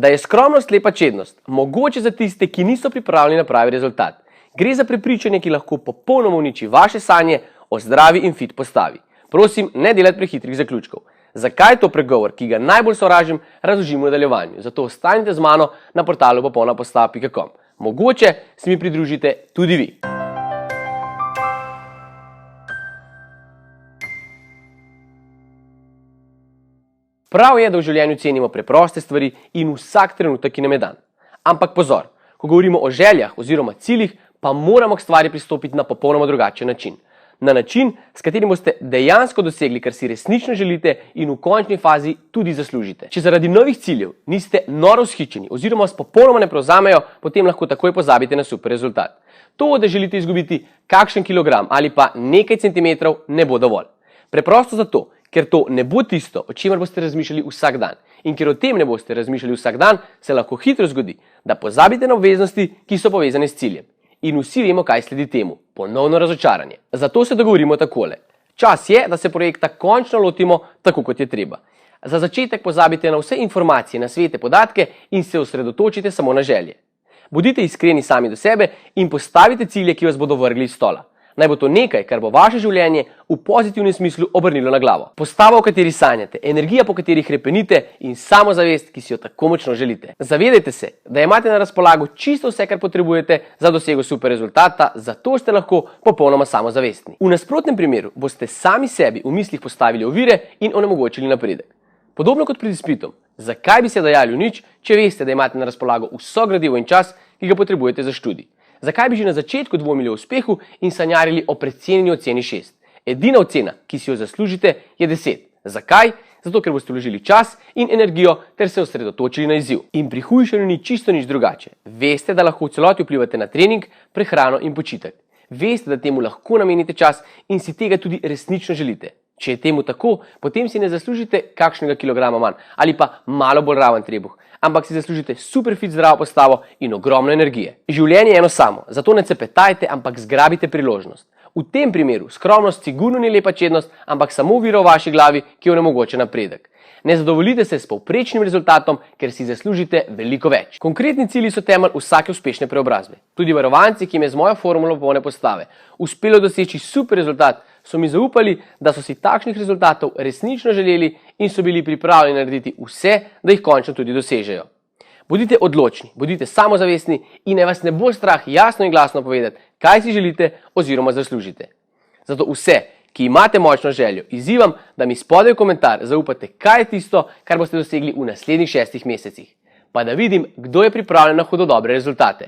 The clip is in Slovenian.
Da je skromnost lepa čednost, mogoče za tiste, ki niso pripravljeni na pravi rezultat. Gre za prepričanje, ki lahko popolnoma uniči vaše sanje o zdravi in fit postavi. Prosim, ne delati prehitrih zaključkov. Zakaj je to pregovor, ki ga najbolj sovražim, razložim v nadaljevanju. Zato ostanite z mano na portalu popolnapostava.com. Mogoče se mi pridružite tudi vi. Prav je, da v življenju cenimo preproste stvari in vsak trenutek, ki nam je dan. Ampak pozor, ko govorimo o željah oziroma ciljih, pa moramo k stvari pristopiti na popolnoma drugačen način. Na način, s katerim boste dejansko dosegli, kar si resnično želite in v končni fazi tudi zaslužite. Če zaradi novih ciljev niste noro vzhičeni oziroma vas popolnoma ne prevzamejo, potem lahko takoj pozabite na super rezultat. To, da želite izgubiti kakšen kilogram ali pa nekaj centimetrov, ne bo dovolj. Preprosto zato, ker to ne bo tisto, o čemer boste razmišljali vsak dan. In ker o tem ne boste razmišljali vsak dan, se lahko hitro zgodi, da pozabite na obveznosti, ki so povezane s ciljem. In vsi vemo, kaj sledi temu. Ponovno razočaranje. Zato se dogovorimo takole. Čas je, da se projekta končno lotimo tako, kot je treba. Za začetek pozabite na vse informacije, nasvete, podatke in se osredotočite samo na želje. Bodite iskreni sami do sebe in postavite cilje, ki vas bodo vrgli iz stola. Naj bo to nekaj, kar bo vaše življenje v pozitivnem smislu obrnilo na glavo. Postava, v kateri sanjate, energija, po kateri hrepenite in samozavest, ki si jo tako močno želite. Zavedajte se, da imate na razpolago čisto vse, kar potrebujete za dosego super rezultata, zato ste lahko popolnoma samozavestni. V nasprotnem primeru boste sami sebi v mislih postavili ovire in onemogočili napredek. Podobno kot pred izpitom, zakaj bi se dajali v nič, če veste, da imate na razpolago vso gradivo in čas, ki ga potrebujete za študij? Zakaj bi že na začetku dvomili o uspehu in sanjarili o precenjeni oceni 6? Edina ocena, ki si jo zaslužite, je 10. Zakaj? Zato, ker boste vložili čas in energijo ter se osredotočili na izziv. In pri hujšanju ni čisto nič drugače. Veste, da lahko v celoti vplivate na trening, prehrano in počitek. Veste, da temu lahko namenite čas in si tega tudi resnično želite. Če je temu tako, potem si ne zaslužite kakšnega kilograma manj ali pa malo bolj raven trebuh, ampak si zaslužite super fit zdravo postavo in ogromno energije. Življenje je eno samo, zato ne cepetajte, ampak zgrabite priložnost. V tem primeru skromnost sigurno ni lepa čednost, ampak samo ovira v vaši glavi, ki onemogoča napredek. Ne zadovoljite se s povprečnim rezultatom, ker si zaslužite veliko več. Konkretni cilji so temelj vsake uspešne preobrazbe. Tudi varovanci, ki jim je z mojo formulo popolne postave uspelo doseči super rezultat, so mi zaupali, da so si takšnih rezultatov resnično želeli in so bili pripravljeni narediti vse, da jih končno tudi dosežejo. Bodite odločni, bodite samozavestni in ne vas ne bo strah jasno in glasno povedati, kaj si želite oziroma zaslužite. Zato vse, ki imate močno željo, izzivam, da mi spodaj v komentar zaupate, kaj je tisto, kar boste dosegli v naslednjih 6 mesecih. Pa da vidim, kdo je pripravljen na hudodobre rezultate.